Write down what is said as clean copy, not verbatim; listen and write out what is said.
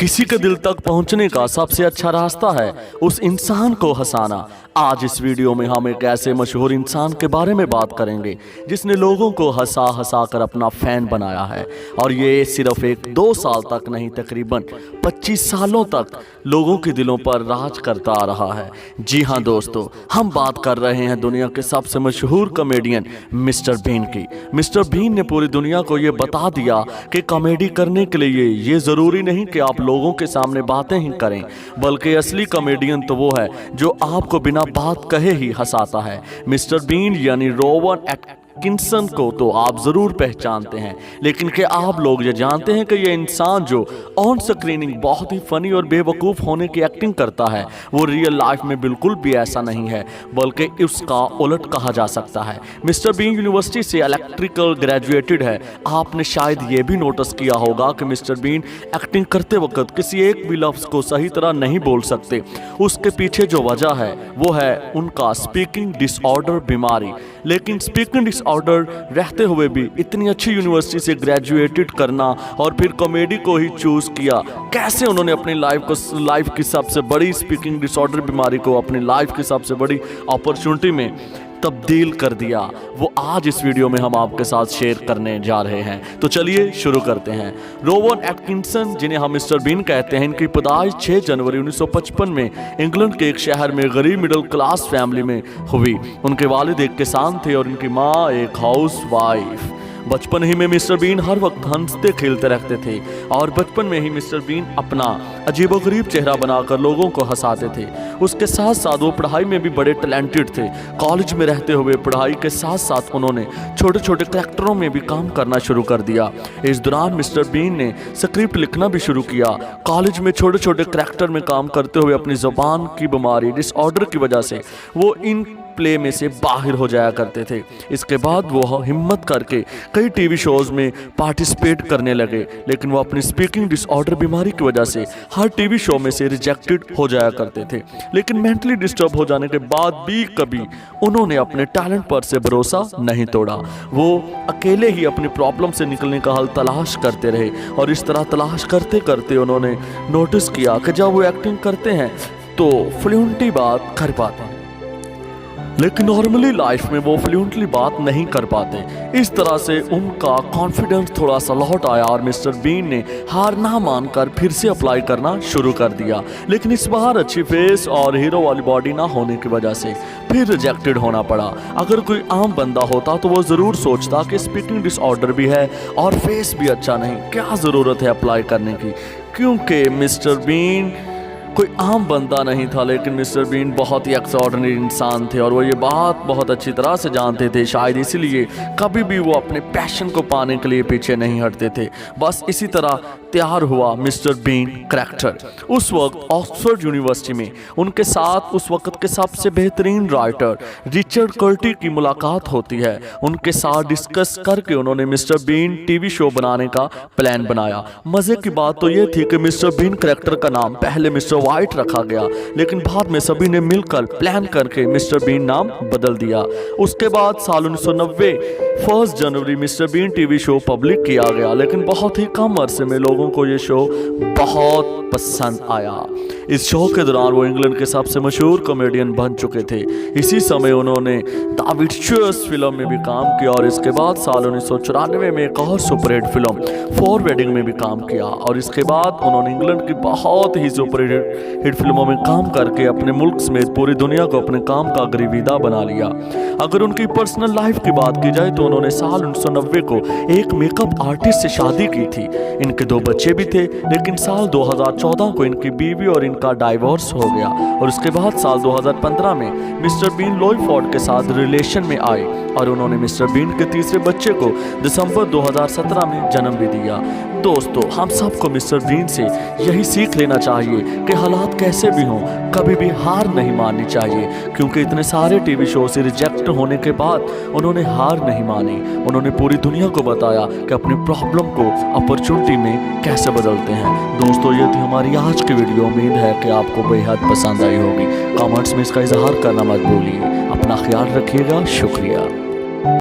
किसी के दिल तक पहुंचने का सबसे अच्छा रास्ता है उस इंसान को हंसाना। आज इस वीडियो में हम एक ऐसे मशहूर इंसान के बारे में बात करेंगे जिसने लोगों को हंसा हंसा कर अपना फैन बनाया है, और ये सिर्फ 1-2 साल तक नहीं, तकरीबन 25 सालों तक लोगों के दिलों पर राज करता आ रहा है। जी हाँ दोस्तों, हम बात कर रहे हैं दुनिया के सबसे मशहूर कॉमेडियन मिस्टर बीन की। मिस्टर बीन ने पूरी दुनिया को ये बता दिया कि कॉमेडी करने के लिए ये ज़रूरी नहीं कि आप लोगों के सामने बातें ही करें, बल्कि असली कॉमेडियन तो वो है जो आपको बिना बात कहे ही हंसाता है। मिस्टर बीन यानी रोवन एटकिंसन को तो आप ज़रूर पहचानते हैं, लेकिन क्या आप लोग ये जानते हैं कि ये इंसान जो ऑन स्क्रीनिंग बहुत ही फनी और बेवकूफ़ होने की एक्टिंग करता है, वो रियल लाइफ में बिल्कुल भी ऐसा नहीं है, बल्कि उसका उलट कहा जा सकता है। मिस्टर बीन यूनिवर्सिटी से इलेक्ट्रिकल ग्रेजुएटेड है। आपने शायद ये भी नोटिस किया होगा कि मिस्टर बीन एक्टिंग करते वक्त किसी एक भी लफ्ज़ को सही तरह नहीं बोल सकते। उसके पीछे जो वजह है वो है उनका स्पीकिंग डिसऑर्डर बीमारी। लेकिन स्पीकिंग डिसऑर्डर रहते हुए भी इतनी अच्छी यूनिवर्सिटी से ग्रेजुएटेड करना और फिर कॉमेडी को ही चूज़ किया, कैसे उन्होंने अपनी लाइफ की सबसे बड़ी स्पीकिंग डिसऑर्डर बीमारी को अपनी लाइफ की सबसे बड़ी अपॉर्चुनिटी में तब्दील कर दिया, वो आज इस वीडियो में हम आपके साथ शेयर करने जा रहे हैं। तो चलिए शुरू करते हैं। रोवन एटकिंसन, जिन्हें हम मिस्टर बीन कहते हैं, इनकी पैदाइश 6 जनवरी 1955 में इंग्लैंड के एक शहर में गरीब मिडिल क्लास फैमिली में हुई। उनके वालिद एक किसान थे और उनकी माँ एक हाउस वाइफ। बचपन ही में मिस्टर बीन हर वक्त हंसते खेलते रहते थे और बचपन में ही मिस्टर बीन अपना अजीबोगरीब चेहरा बनाकर लोगों को हंसाते थे। उसके साथ साथ वो पढ़ाई में भी बड़े टैलेंटेड थे। कॉलेज में रहते हुए पढ़ाई के साथ साथ उन्होंने छोटे छोटे करैक्टरों में भी काम करना शुरू कर दिया। इस दौरान मिस्टर बीन ने स्क्रिप्ट लिखना भी शुरू किया। कॉलेज में छोटे छोटे करैक्टर में काम करते हुए अपनी ज़ुबान की बीमारी डिसऑर्डर की वजह से वो इन प्ले में से बाहर हो जाया करते थे। इसके बाद वो हिम्मत करके कई टीवी शोज़ में पार्टिसिपेट करने लगे, लेकिन वो अपनी स्पीकिंग डिसऑर्डर बीमारी की वजह से हर टीवी शो में से रिजेक्टेड हो जाया करते थे। लेकिन मेंटली डिस्टर्ब हो जाने के बाद भी कभी उन्होंने अपने टैलेंट पर से भरोसा नहीं तोड़ा। वो अकेले ही अपनी प्रॉब्लम से निकलने का हल तलाश करते रहे और इस तरह तलाश करते करते उन्होंने नोटिस किया कि जब वो एक्टिंग करते हैं तो फ्लुएंटली बात कर पाते हैं, लेकिन नॉर्मली लाइफ में वो फ्लुएंटली बात नहीं कर पाते। इस तरह से उनका कॉन्फिडेंस थोड़ा सा लौट आया और मिस्टर बीन ने हार ना मानकर फिर से अप्लाई करना शुरू कर दिया। लेकिन इस बार अच्छी फेस और हीरो वाली बॉडी ना होने की वजह से फिर रिजेक्टेड होना पड़ा। अगर कोई आम बंदा होता तो वो ज़रूर सोचता कि स्पीकिंग डिसऑर्डर भी है और फेस भी अच्छा नहीं, क्या ज़रूरत है अप्लाई करने की। क्योंकि मिस्टर बीन कोई आम बंदा नहीं था, लेकिन मिस्टर बीन बहुत ही एक्स्ट्राऑर्डिनरी इंसान थे और वो ये बात बहुत अच्छी तरह से जानते थे। शायद इसीलिए कभी भी वो अपने पैशन को पाने के लिए पीछे नहीं हटते थे। बस इसी तरह तैयार हुआ मिस्टर बीन करैक्टर। उस वक्त ऑक्सफोर्ड यूनिवर्सिटी में उनके साथ उस वक्त के सबसे बेहतरीन राइटर रिचर्ड कर्टी की मुलाकात होती है। उनके साथ डिस्कस करके उन्होंने मिस्टर बीन टीवी शो बनाने का प्लान बनाया। मज़े की बात तो ये थी कि मिस्टर बीन करैक्टर का नाम पहले मिस्टर वाइट रखा गया, लेकिन बाद में सभी ने मिलकर प्लान करके मिस्टर बीन नाम बदल दिया। उसके बाद साल 1990 1 जनवरी mister Bean TV show public किया गया, लेकिन बहुत ही कम अरसे में लोगों को ये शो बहुत पसंद आया। इस शो के दौरान वो इंग्लैंड के सबसे मशहूर कॉमेडियन बन चुके थे। इसी समय उन्होंने द विर्चुअस फिल्म में भी काम किया और इसके बाद साल 1994 में एक और सुपरहिट फिल्म फॉर वेडिंग में भी काम किया और इसके बाद उन्होंने इंग्लैंड की बहुत ही सुपरहिट फिल्मों में काम करके अपने मुल्क समेत पूरी दुनिया को अपने काम का ग्रीविदा बना लिया। अगर उनकी पर्सनल लाइफ की बात की जाए तो उन्होंने साल 1990 को एक मेकअप आर्टिस्ट से शादी की थी। इनके 2 बच्चे भी थे, लेकिन साल 2014 को इनकी बीवी और इनका डाइवोर्स हो गया और उसके बाद साल 2015 में मिस्टर बीन लोई फॉर्ड के साथ रिलेशन में आए और उन्होंने मिस्टर बीन के तीसरे बच्चे को दिसंबर 2017 में जन्म भी दिया। दोस्तों, हम सबको मिस्टर बीन से यही सीख लेना चाहिए कि हालात कैसे भी हों, कभी भी हार नहीं माननी चाहिए, क्योंकि इतने सारे टीवी शो से रिजेक्ट होने के बाद उन्होंने हार नहीं मानी। उन्होंने पूरी दुनिया को बताया कि अपनी प्रॉब्लम को अपॉर्चुनिटी में कैसे बदलते हैं। दोस्तों, ये थी हमारी आज की वीडियो। उम्मीद है कि आपको बेहद पसंद आई होगी। कमेंट्स में इसका इजहार करना मत भूलिए। अपना ख्याल रखिएगा। शुक्रिया।